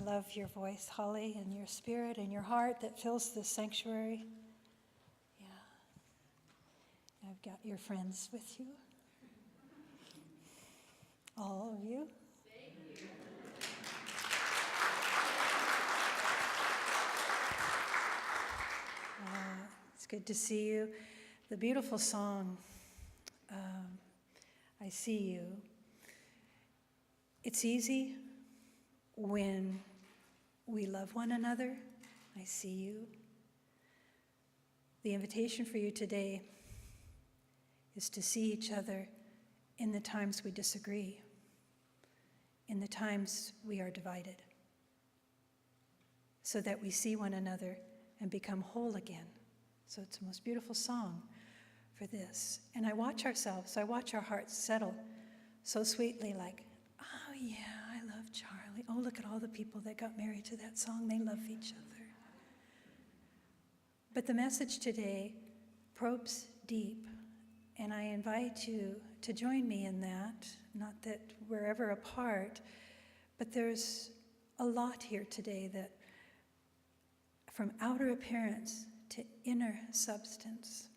love your voice, Holly, and your spirit and your heart that fills this sanctuary. Yeah. I've got your friends with you. All of you. Thank you. It's good to see you. The beautiful song, I See You. It's easy when we love one another. I see you. The invitation for you today is to see each other in the times we disagree, in the times we are divided, so that we see one another and become whole again. So it's the most beautiful song for this. And I watch ourselves, I watch our hearts settle so sweetly, like, oh yeah, I love Charlie. Oh, look at all the people that got married to that song. They love each other. But the message today probes deep, and I invite you to join me in that. Not that we're ever apart, but there's a lot here today that from outer appearance to inner substance.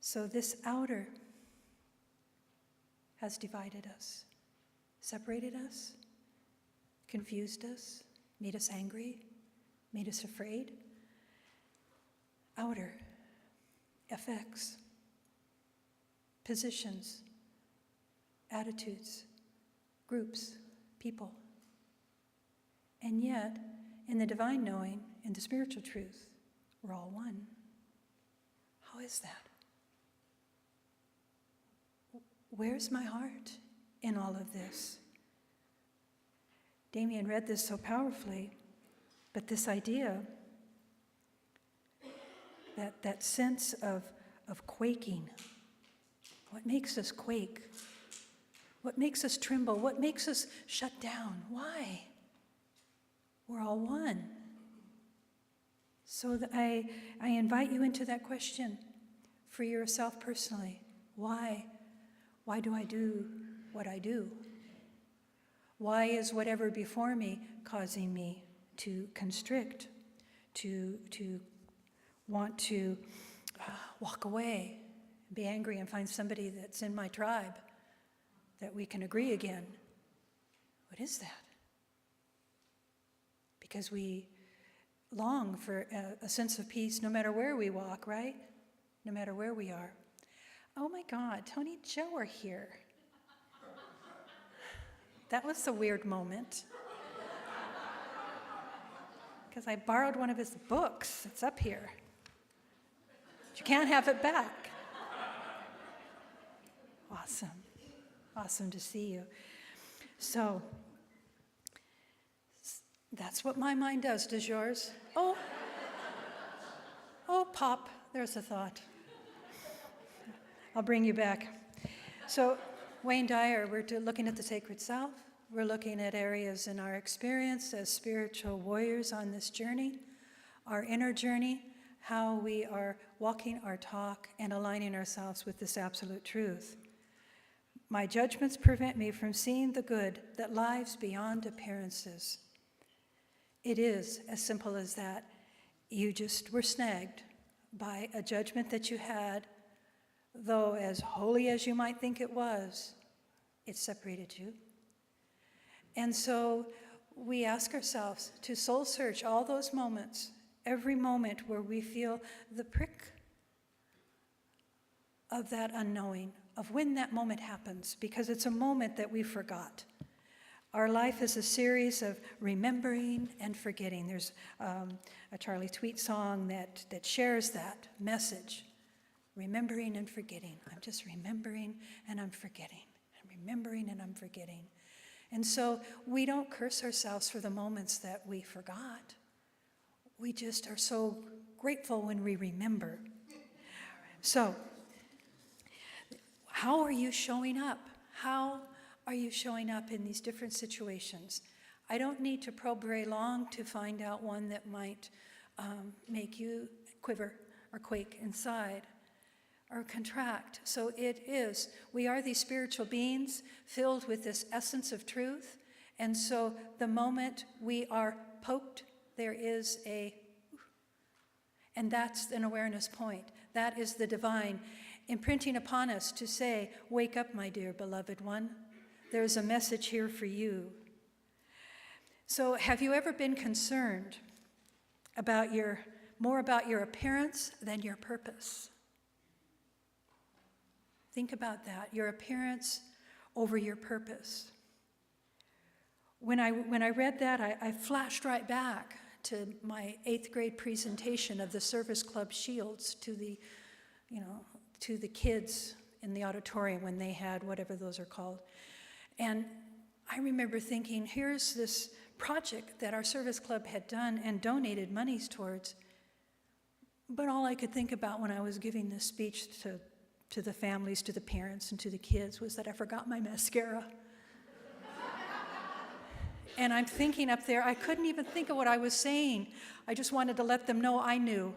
So this outer has divided us, separated us, confused us, made us angry, made us afraid. Outer affects positions, attitudes, groups, people. And yet, in the divine knowing, in the spiritual truth, we're all one. How is that? Where's my heart in all of this? Damien read this so powerfully, but this idea, that sense of quaking, what makes us quake? What makes us tremble? What makes us shut down? Why? We're all one. So I invite you into that question for yourself personally. Why? Why do I do what I do? Why is whatever before me causing me to constrict, to want to walk away, be angry and find somebody that's in my tribe that we can agree again? What is that? Because we long for a sense of peace no matter where we walk, right? No matter where we are. Oh my God, Tony and Joe are here. That was a weird moment. Because I borrowed one of his books. It's up here. But you can't have it back. Awesome. Awesome to see you. So, that's what my mind does. Does yours? Oh, Pop, there's a thought. I'll bring you back. So, Wayne Dyer, we're looking at the sacred self. We're looking at areas in our experience as spiritual warriors on this journey, our inner journey, how we are walking our talk and aligning ourselves with this absolute truth. My judgments prevent me from seeing the good that lies beyond appearances. It is as simple as that. You just were snagged by a judgment that you had, though as holy as you might think it was, it separated you. And so we ask ourselves to soul search all those moments, every moment where we feel the prick of that unknowing, of when that moment happens, because it's a moment that we forgot. Our life is a series of remembering and forgetting. There's a Charlie Tweet song that shares that message. Remembering and forgetting. I'm just remembering and I'm forgetting. I'm remembering and I'm forgetting. And so we don't curse ourselves for the moments that we forgot. We just are so grateful when we remember. So, how are you showing up? How are you showing up in these different situations? I don't need to probe very long to find out one that might make you quiver or quake inside or contract. So it is. We are these spiritual beings filled with this essence of truth, And so the moment we are poked, there is and that's an awareness point. That is the divine imprinting upon us to say, wake up, my dear beloved one. There's a message here for you. So have you ever been concerned about more about your appearance than your purpose? Think about that, your appearance over your purpose. When I read that, I flashed right back to my 8th grade presentation of the Service Club Shields to the kids in the auditorium when they had whatever those are called. And I remember thinking, here's this project that our service club had done and donated monies towards. But all I could think about when I was giving this speech to the families, to the parents, and to the kids was that I forgot my mascara. And I'm thinking up there, I couldn't even think of what I was saying. I just wanted to let them know I knew.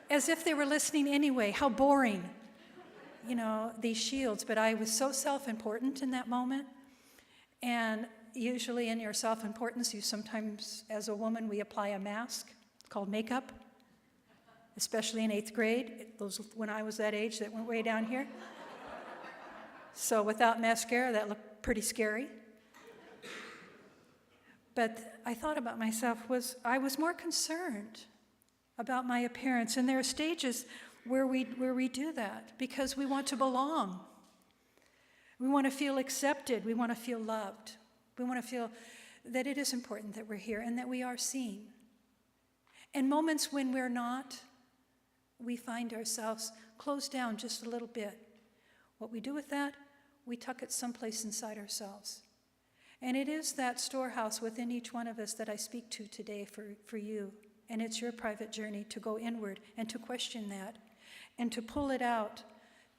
As if they were listening anyway. How boring, these shields. But I was so self-important in that moment. And usually in your self-importance, you sometimes, as a woman, we apply a mask called makeup, especially in 8th grade. Those, when I was that age, that went way down here. So without mascara, that looked pretty scary. But I thought about myself, I was more concerned about my appearance. And there are stages where we do that because we want to belong. We want to feel accepted. We want to feel loved. We want to feel that it is important that we're here and that we are seen. And moments when we're not, we find ourselves closed down just a little bit. What we do with that, we tuck it someplace inside ourselves. And it is that storehouse within each one of us that I speak to today for you. And it's your private journey to go inward and to question that and to pull it out,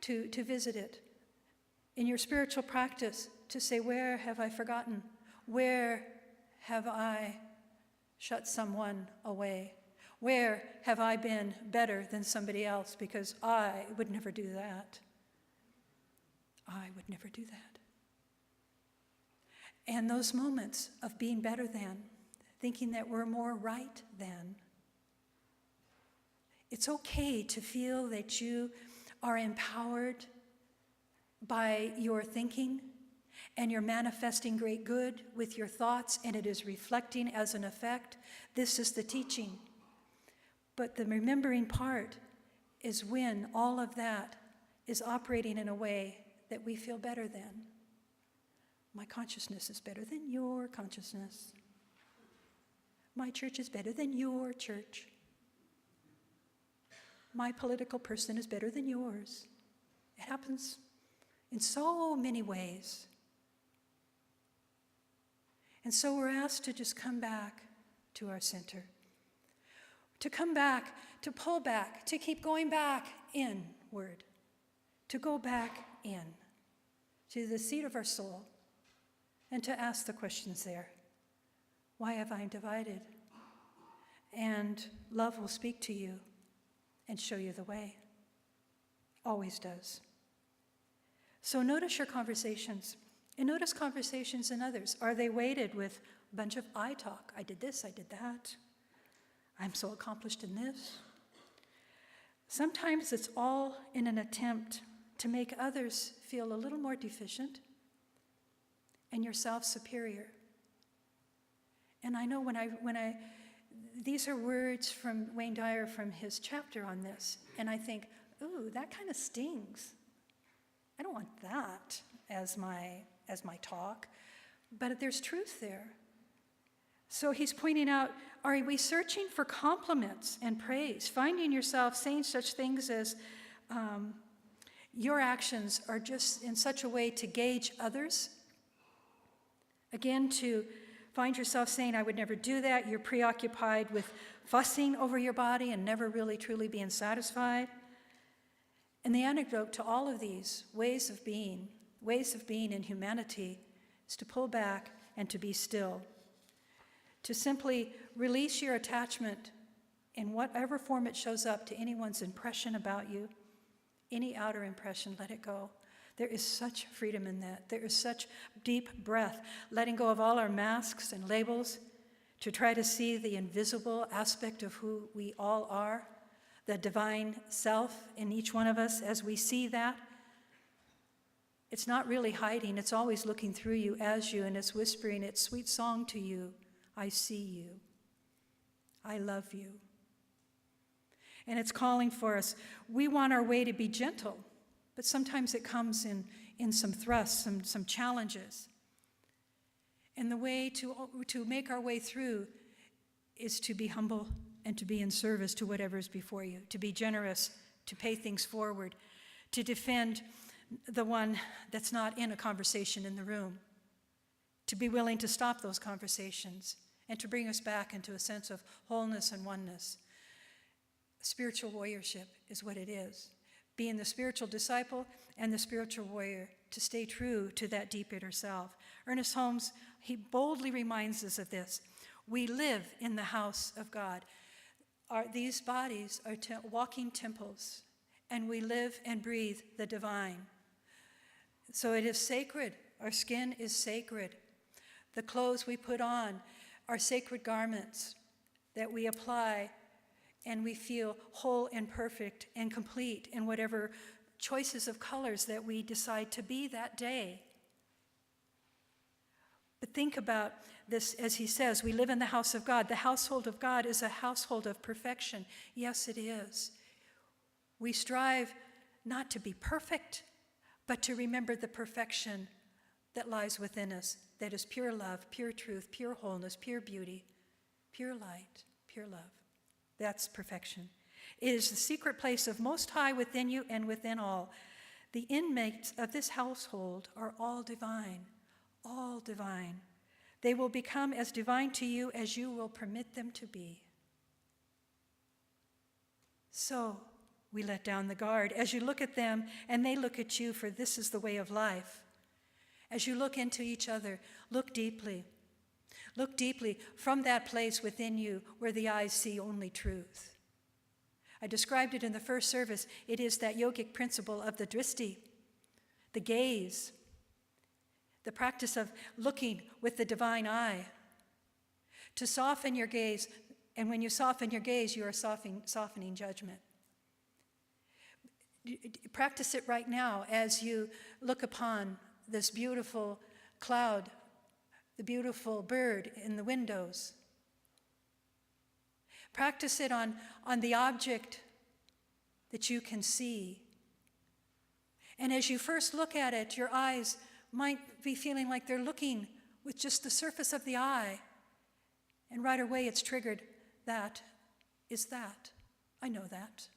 to visit it. In your spiritual practice, to say, where have I forgotten? Where have I shut someone away? Where have I been better than somebody else? Because I would never do that. I would never do that. And those moments of being better than, thinking that we're more right than, it's okay to feel that you are empowered by your thinking and you're manifesting great good with your thoughts and it is reflecting as an effect. This is the teaching. But the remembering part is when all of that is operating in a way that we feel better than. My consciousness is better than your consciousness. My church is better than your church. My political person is better than yours. It happens in so many ways. And so we're asked to just come back to our center. To come back, to pull back, to keep going back inward. To go back in to the seat of our soul and to ask the questions there. Why have I divided? And love will speak to you and show you the way. Always does. So notice your conversations. And notice conversations in others. Are they weighted with a bunch of I talk? I did this, I did that. I'm so accomplished in this. Sometimes it's all in an attempt to make others feel a little more deficient and yourself superior. And I know these are words from Wayne Dyer from his chapter on this, and I think, ooh, that kind of stings. I don't want that as my talk, but there's truth there. So he's pointing out, are we searching for compliments and praise, finding yourself saying such things as, your actions are just in such a way to gauge others? Again, to find yourself saying, I would never do that. You're preoccupied with fussing over your body and never really truly being satisfied. And the antidote to all of these ways of being in humanity, is to pull back and to be still. To simply release your attachment in whatever form it shows up to anyone's impression about you, any outer impression, let it go. There is such freedom in that. There is such deep breath, letting go of all our masks and labels to try to see the invisible aspect of who we all are, the divine self in each one of us. As we see that, it's not really hiding. It's always looking through you as you, and it's whispering its sweet song to you. I see you. I love you. And it's calling for us. We want our way to be gentle, but sometimes it comes in some thrusts, some challenges. And the way to make our way through is to be humble and to be in service to whatever is before you, to be generous, to pay things forward, to defend the one that's not in a conversation in the room, to be willing to stop those conversations and to bring us back into a sense of wholeness and oneness. Spiritual warriorship is what it is. Being the spiritual disciple and the spiritual warrior, to stay true to that deep inner self. Ernest Holmes, he boldly reminds us of this. We live in the house of God. These bodies are walking temples, and we live and breathe the divine. So it is sacred. Our skin is sacred. The clothes we put on are sacred garments that we apply, and we feel whole and perfect and complete in whatever choices of colors that we decide to be that day. But think about this, as he says, we live in the house of God. The household of God is a household of perfection. Yes, it is. We strive not to be perfect, but to remember the perfection that lies within us, that is pure love, pure truth, pure wholeness, pure beauty, pure light, pure love. That's perfection. It is the secret place of Most High within you and within all. The inmates of this household are all divine, all divine. They will become as divine to you as you will permit them to be. So we let down the guard as you look at them and they look at you, for this is the way of life. As you look into each other, look deeply. Look deeply from that place within you where the eyes see only truth. I described it in the first service. It is that yogic principle of the drishti, the gaze, the practice of looking with the divine eye. To soften your gaze, and when you soften your gaze, you are softening judgment. Practice it right now as you look upon this beautiful cloud, the beautiful bird in the windows. Practice it on the object that you can see. And as you first look at it, your eyes might be feeling like they're looking with just the surface of the eye. And right away it's triggered, that is that. I know that.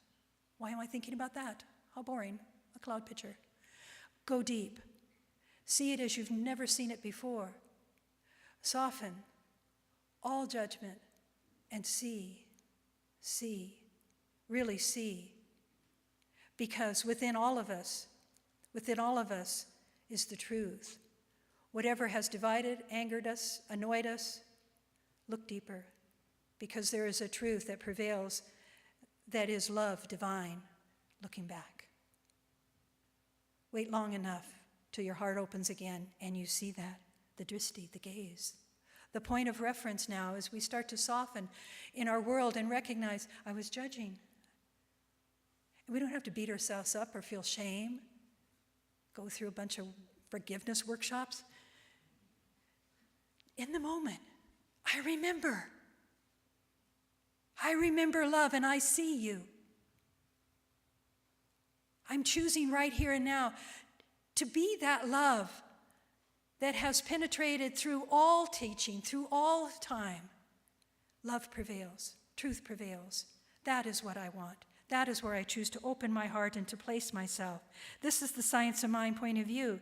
Why am I thinking about that? How boring, a cloud picture. Go deep. See it as you've never seen it before. Soften all judgment and see, really see. Because within all of us is the truth. Whatever has divided, angered us, annoyed us, look deeper. Because there is a truth that prevails that is love divine, looking back. Wait long enough till your heart opens again and you see that, the drishti, the gaze. The point of reference now is we start to soften in our world and recognize, I was judging. And we don't have to beat ourselves up or feel shame, go through a bunch of forgiveness workshops. In the moment, I remember love and I see you. I'm choosing right here and now to be that love that has penetrated through all teaching, through all time. Love prevails, truth prevails. That is what I want. That is where I choose to open my heart and to place myself. This is the science of mind point of view.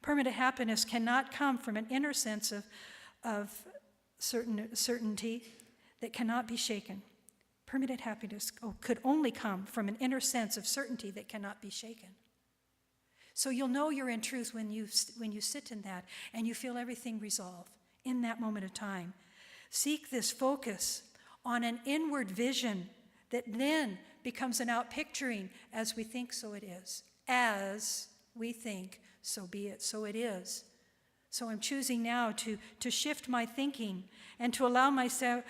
Permanent happiness cannot come from an inner sense of certainty that cannot be shaken. Permanent happiness could only come from an inner sense of certainty that cannot be shaken. So you'll know you're in truth when you sit in that and you feel everything resolve in that moment of time. Seek this focus on an inward vision that then becomes an outpicturing as we think, so it is. As we think, so be it, so it is. So I'm choosing now to shift my thinking and to allow myself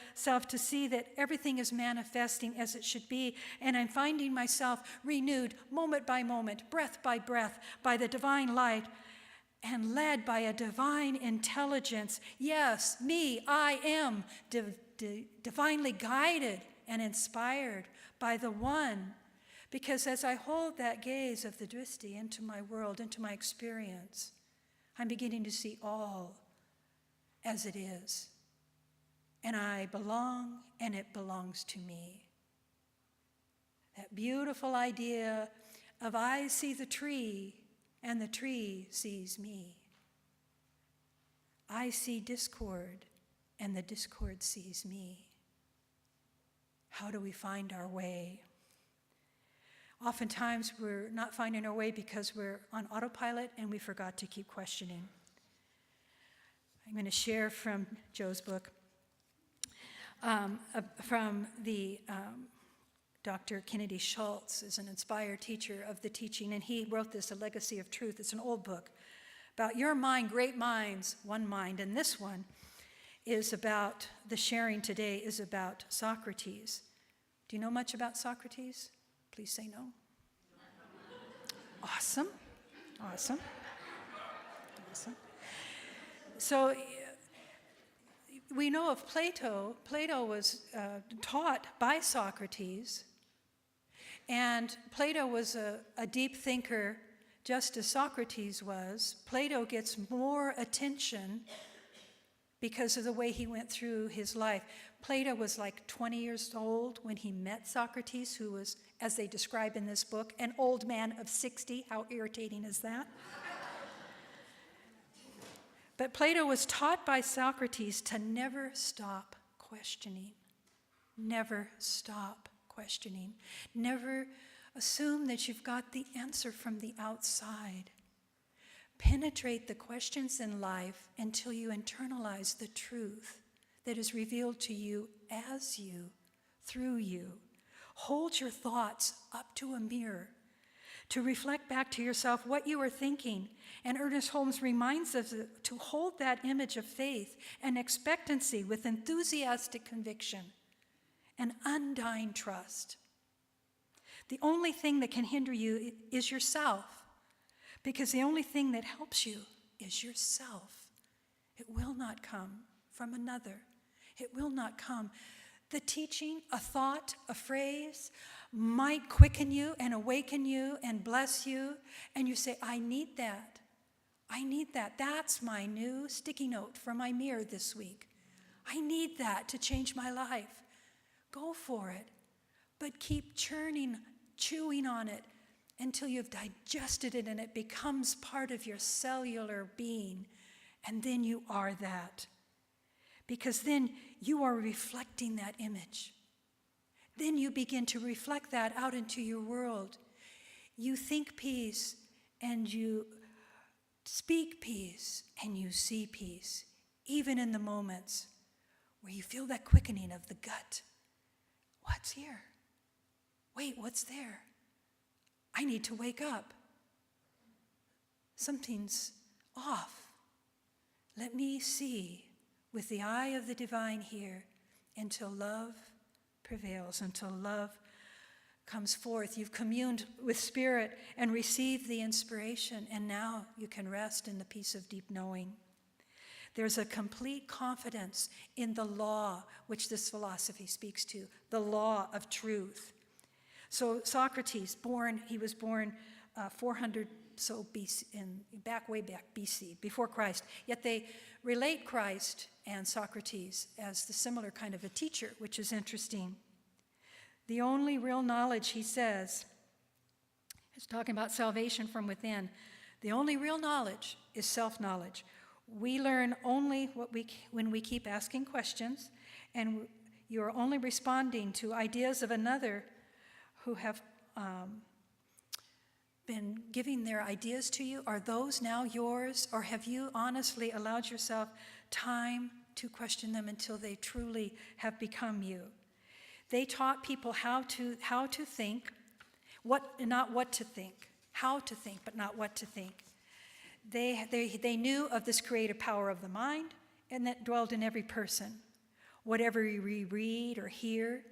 to see that everything is manifesting as it should be. And I'm finding myself renewed moment by moment, breath by breath, by the divine light and led by a divine intelligence. Yes, me, I am divinely guided and inspired by the One. Because as I hold that gaze of the Drishti into my world, into my experience, I'm beginning to see all as it is. And I belong, and it belongs to me. That beautiful idea of I see the tree, and the tree sees me. I see discord, and the discord sees me. How do we find our way? Oftentimes, we're not finding our way because we're on autopilot and we forgot to keep questioning. I'm going to share from Joe's book, from the Dr. Kennedy Schultz is an inspired teacher of the teaching, and he wrote this, A Legacy of Truth. It's an old book about your mind, great minds, one mind. And this one is about, the sharing today is about Socrates. Do you know much about Socrates? Please say no. Awesome. Awesome. Awesome. So we know of Plato. Plato was taught by Socrates. And Plato was a deep thinker, just as Socrates was. Plato gets more attention because of the way he went through his life. Plato was like 20 years old when he met Socrates, who was, as they describe in this book, an old man of 60. How irritating is that? But Plato was taught by Socrates to never stop questioning. Never stop questioning. Never assume that you've got the answer from the outside. Penetrate the questions in life until you internalize the truth that is revealed to you as you, through you. Hold your thoughts up to a mirror to reflect back to yourself what you are thinking. And Ernest Holmes reminds us to hold that image of faith and expectancy with enthusiastic conviction and undying trust. The only thing that can hinder you is yourself, because the only thing that helps you is yourself. It will not come from another. It will not come. The teaching, a thought, a phrase might quicken you and awaken you and bless you, and you say, I need that. I need that. That's my new sticky note for my mirror this week. I need that to change my life. Go for it, but keep chewing on it until you've digested it and it becomes part of your cellular being, and then you are that. Because then you are reflecting that image. Then you begin to reflect that out into your world. You think peace, and you speak peace, and you see peace, even in the moments where you feel that quickening of the gut. What's here? Wait, what's there? I need to wake up. Something's off. Let me see with the eye of the divine here until love prevails, until love comes forth. You've communed with Spirit and received the inspiration, and now you can rest in the peace of deep knowing. There's a complete confidence in the law which this philosophy speaks to, the law of truth. So Socrates, he was born 400 so BC, way back BC, before Christ. Yet they relate Christ and Socrates as the similar kind of a teacher, which is interesting. The only real knowledge, he says, he's talking about salvation from within. The only real knowledge is self-knowledge. We learn only when we keep asking questions, and you are only responding to ideas of another who have been giving their ideas to you. Are those now yours, or have you honestly allowed yourself time to question them until they truly have become you? They taught people how to think, not what to think, how to think, but not what to think. They knew of this creative power of the mind, and that dwelled in every person. Whatever we read or hear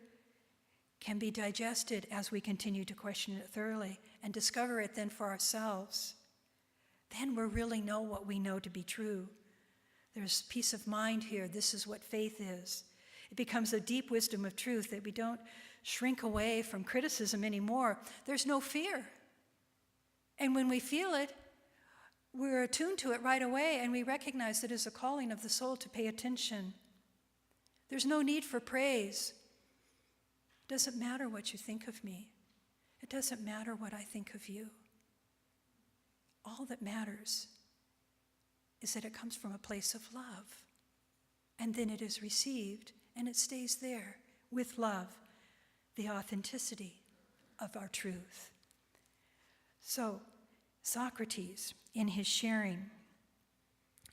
can be digested as we continue to question it thoroughly and discover it then for ourselves. Then we really know what we know to be true. There's peace of mind here. This is what faith is. It becomes a deep wisdom of truth that we don't shrink away from criticism anymore. There's no fear. And when we feel it, we're attuned to it right away, and we recognize that it's a calling of the soul to pay attention. There's no need for praise. It doesn't matter what you think of me. It doesn't matter what I think of you. All that matters is that it comes from a place of love. And then it is received, and it stays there with love, the authenticity of our truth. So, Socrates, in his sharing,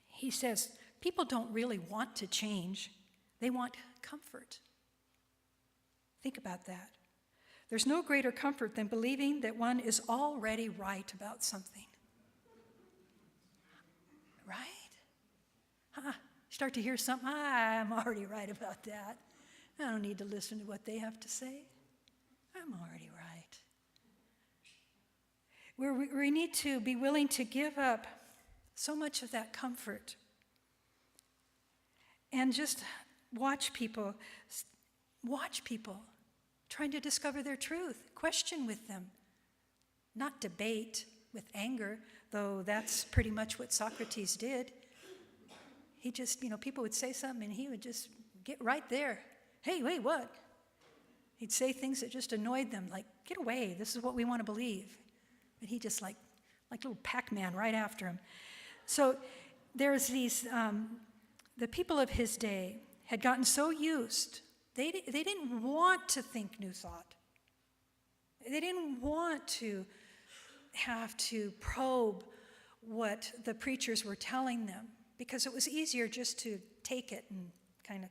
he says, people don't really want to change. They want comfort. Think about that. There's no greater comfort than believing that one is already right about something. Right? Start to hear something, I'm already right about that. I don't need to listen to what they have to say. I'm already right. We need to be willing to give up so much of that comfort and just watch people trying to discover their truth, question with them, not debate with anger, though that's pretty much what Socrates did. He just, people would say something and he would just get right there. Hey, wait, what? He'd say things that just annoyed them, like, get away, this is what we want to believe. But he just like little Pac-Man right after him. So there's these, the people of his day had gotten so used, they didn't want to think new thought. They didn't want to have to probe what the preachers were telling them, because it was easier just to take it and kind of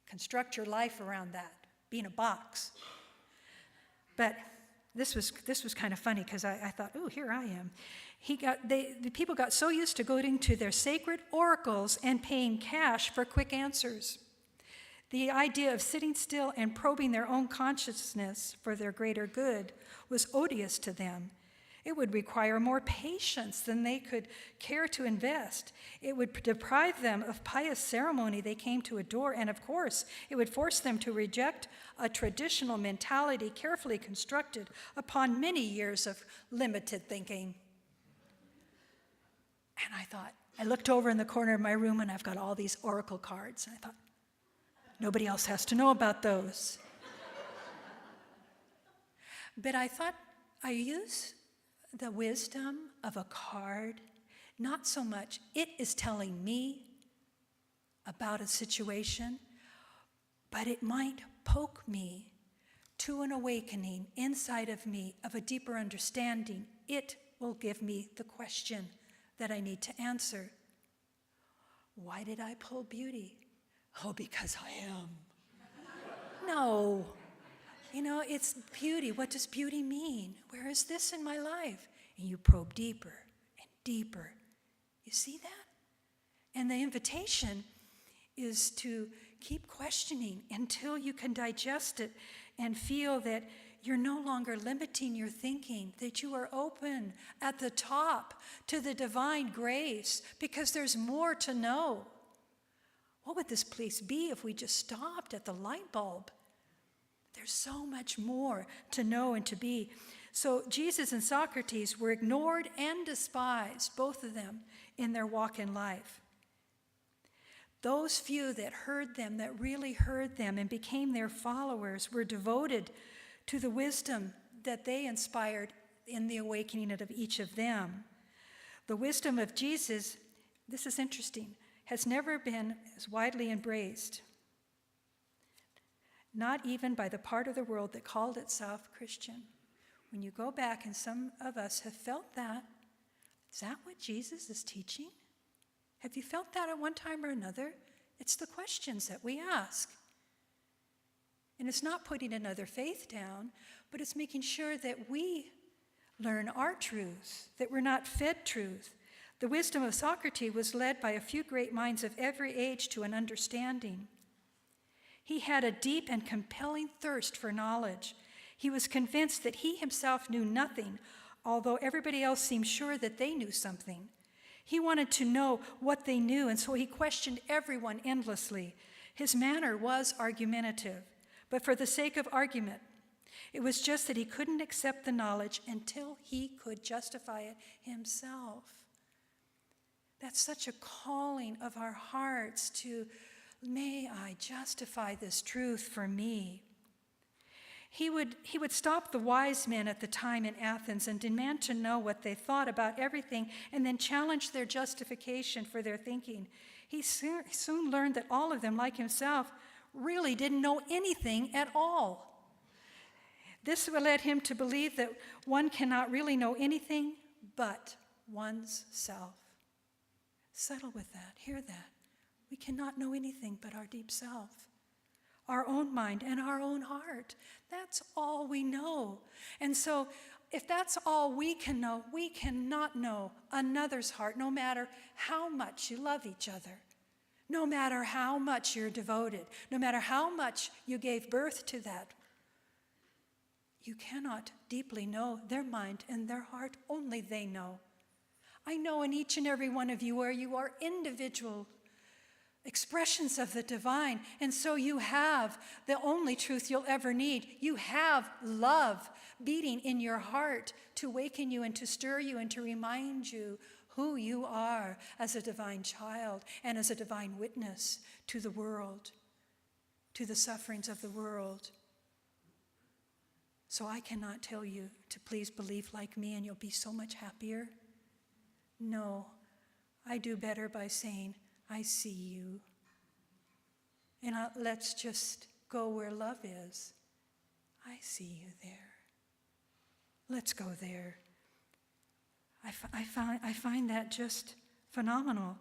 construct your life around that, be in a box. But this was kind of funny, because I thought, oh, here I am. The people got so used to going to their sacred oracles and paying cash for quick answers. The idea of sitting still and probing their own consciousness for their greater good was odious to them. It would require more patience than they could care to invest. It would deprive them of pious ceremony they came to adore, and of course, it would force them to reject a traditional mentality carefully constructed upon many years of limited thinking. And I looked over in the corner of my room, and I've got all these oracle cards, and I thought, nobody else has to know about those. But I thought, I use the wisdom of a card, not so much it is telling me about a situation, but it might poke me to an awakening inside of me of a deeper understanding. It will give me the question that I need to answer. Why did I pull beauty? Oh, because I am. No. It's beauty. What does beauty mean? Where is this in my life? And you probe deeper and deeper. You see that? And the invitation is to keep questioning until you can digest it and feel that you're no longer limiting your thinking, that you are open at the top to the divine grace, because there's more to know. What would this place be if we just stopped at the light bulb? There's so much more to know and to be. So Jesus and Socrates were ignored and despised, both of them, in their walk in life. Those few that heard them, that really heard them and became their followers, were devoted to the wisdom that they inspired in the awakening of each of them. The wisdom of Jesus, this is interesting, has never been as widely embraced, not even by the part of the world that called itself Christian. When you go back, and some of us have felt that, is that what Jesus is teaching? Have you felt that at one time or another? It's the questions that we ask. And it's not putting another faith down, but it's making sure that we learn our truths, that we're not fed truth. The wisdom of Socrates was led by a few great minds of every age to an understanding. He had a deep and compelling thirst for knowledge. He was convinced that he himself knew nothing, although everybody else seemed sure that they knew something. He wanted to know what they knew, and so he questioned everyone endlessly. His manner was argumentative, but for the sake of argument. It was just that he couldn't accept the knowledge until he could justify it himself. That's such a calling of our hearts to, may I justify this truth for me. He would stop the wise men at the time in Athens and demand to know what they thought about everything and then challenge their justification for their thinking. He soon learned that all of them, like himself, really didn't know anything at all. This led him to believe that one cannot really know anything but one's self. Settle with that, hear that. We cannot know anything but our deep self, our own mind and our own heart. That's all we know. And so if that's all we can know, we cannot know another's heart, no matter how much you love each other, no matter how much you're devoted, no matter how much you gave birth to that. You cannot deeply know their mind and their heart. Only they know. I know in each and every one of you where you are individual expressions of the divine, and so you have the only truth you'll ever need. You have love beating in your heart to waken you and to stir you and to remind you who you are as a divine child and as a divine witness to the world, to the sufferings of the world. So I cannot tell you to please believe like me and you'll be so much happier. No, I do better by saying, I see you. And let's just go where love is. I see you there. Let's go there. I find that just phenomenal.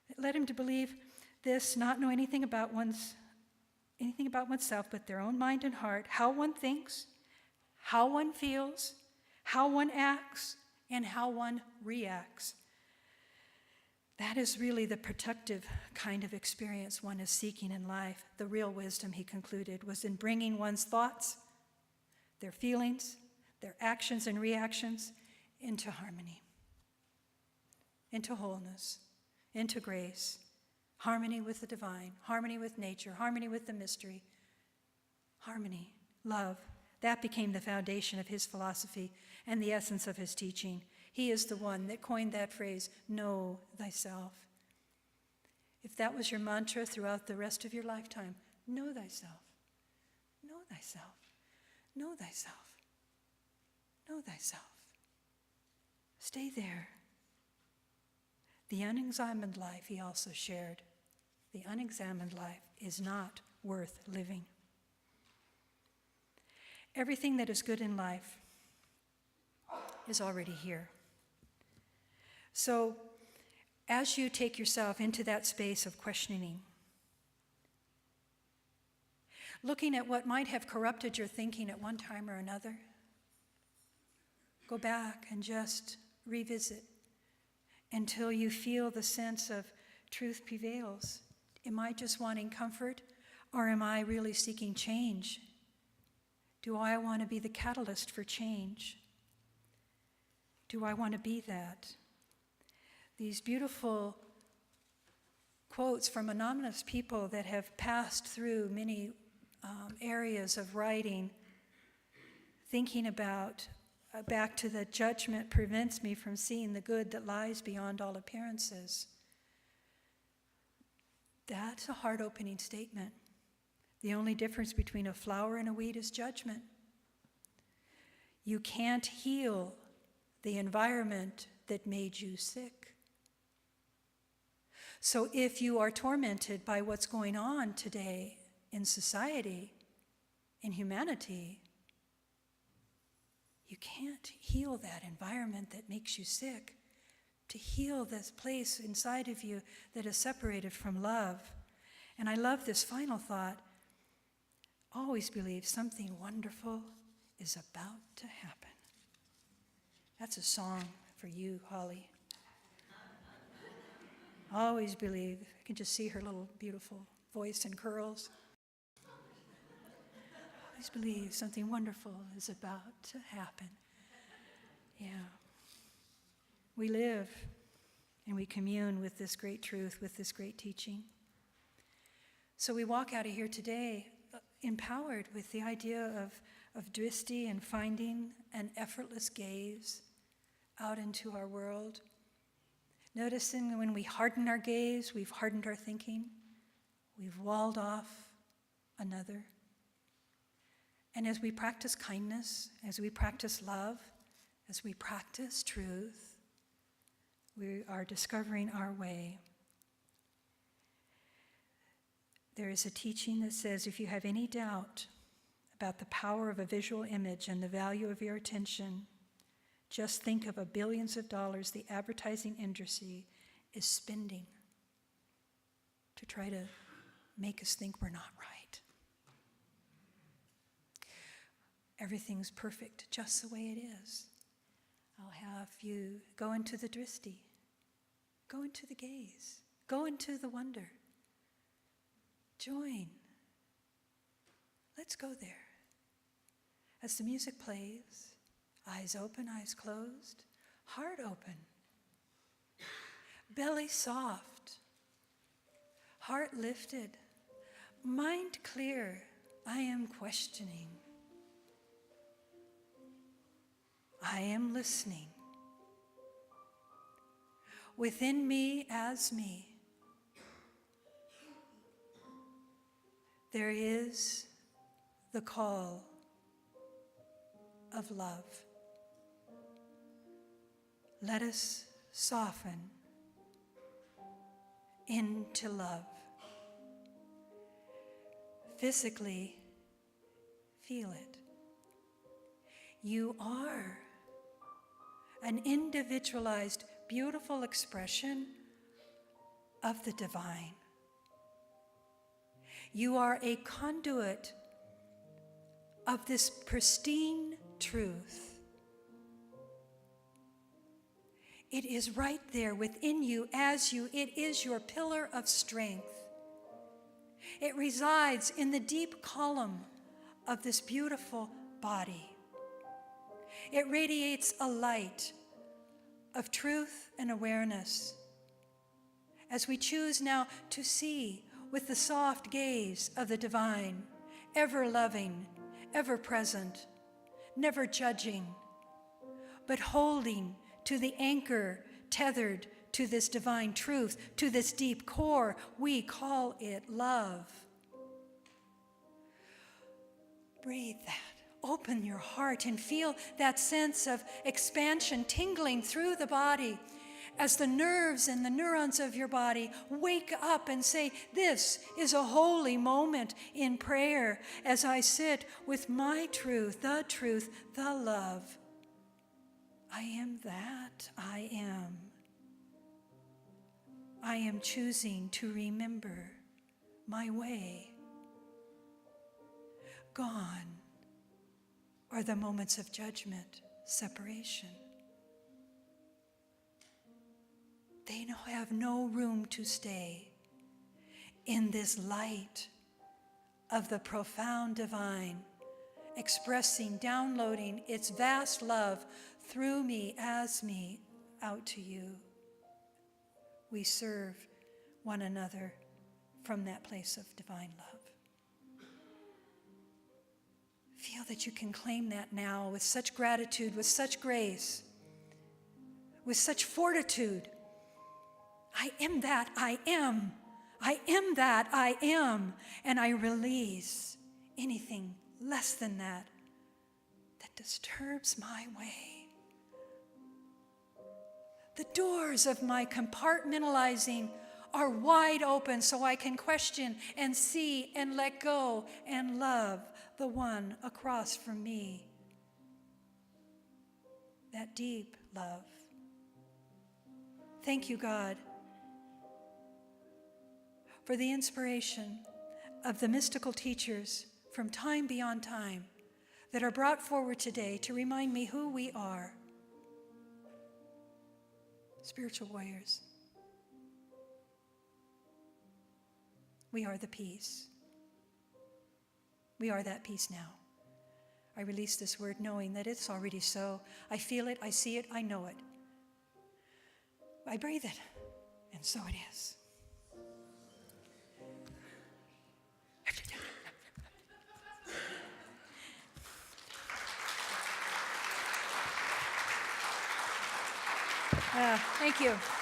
It led him to believe this, not know anything about oneself but their own mind and heart, how one thinks, how one feels, how one acts, and how one reacts. That is really the protective kind of experience one is seeking in life. The real wisdom, he concluded, was in bringing one's thoughts, their feelings, their actions and reactions into harmony, into wholeness, into grace, harmony with the divine, harmony with nature, harmony with the mystery, harmony, love. That became the foundation of his philosophy and the essence of his teaching. He is the one that coined that phrase, know thyself. If that was your mantra throughout the rest of your lifetime, know thyself, know thyself, know thyself, know thyself. Stay there. The unexamined life, he also shared, the unexamined life is not worth living. Everything that is good in life is already here. So, as you take yourself into that space of questioning, looking at what might have corrupted your thinking at one time or another, go back and just revisit until you feel the sense of truth prevails. Am I just wanting comfort, or am I really seeking change? Do I want to be the catalyst for change? Do I want to be that? These beautiful quotes from anonymous people that have passed through many areas of writing, thinking about back to the judgment prevents me from seeing the good that lies beyond all appearances. That's a heart-opening statement. The only difference between a flower and a weed is judgment. You can't heal the environment that made you sick. So if you are tormented by what's going on today in society, in humanity, you can't heal that environment that makes you sick. To heal this place inside of you that is separated from love. And I love this final thought. Always believe something wonderful is about to happen. That's a song for you, Holly. Always believe. I can just see her little beautiful voice and curls. Always believe something wonderful is about to happen. Yeah. We live and we commune with this great truth, with this great teaching. So we walk out of here today empowered with the idea of drishti and finding an effortless gaze out into our world. Noticing when we harden our gaze, we've hardened our thinking. We've walled off another. And as we practice kindness, as we practice love, as we practice truth, we are discovering our way. There is a teaching that says if you have any doubt about the power of a visual image and the value of your attention, just think of the billions of dollars the advertising industry is spending to try to make us think we're not right. Everything's perfect just the way it is. I'll have you go into the drishti, go into the gaze, go into the wonder. Join. Let's go there. As the music plays, eyes open, eyes closed, heart open, belly soft, heart lifted, mind clear. I am questioning. I am listening. Within me as me, there is the call of love. Let us soften into love. Physically, feel it. You are an individualized, beautiful expression of the divine. You are a conduit of this pristine truth. It is right there within you, as you. It is your pillar of strength. It resides in the deep column of this beautiful body. It radiates a light of truth and awareness. As we choose now to see with the soft gaze of the divine, ever loving, ever present, never judging, but holding to the anchor tethered to this divine truth, to this deep core, we call it love. Breathe that. Open your heart and feel that sense of expansion tingling through the body as the nerves and the neurons of your body wake up and say, this is a holy moment in prayer as I sit with my truth, the love. I am that I am. I am choosing to remember my way. Gone are the moments of judgment, separation. They have no room to stay in this light of the profound divine, expressing, downloading its vast love through me, as me, out to you. We serve one another from that place of divine love. Feel that you can claim that now with such gratitude, with such grace, with such fortitude. I am that I am. I am that I am. And I release anything less than that that disturbs my way. The doors of my compartmentalizing are wide open so I can question and see and let go and love the one across from me. That deep love. Thank you, God, for the inspiration of the mystical teachers from time beyond time, that are brought forward today to remind me who we are. Spiritual warriors. We are the peace. We are that peace now. I release this word knowing that it's already so. I feel it, I see it, I know it. I breathe it, and so it is. Thank you.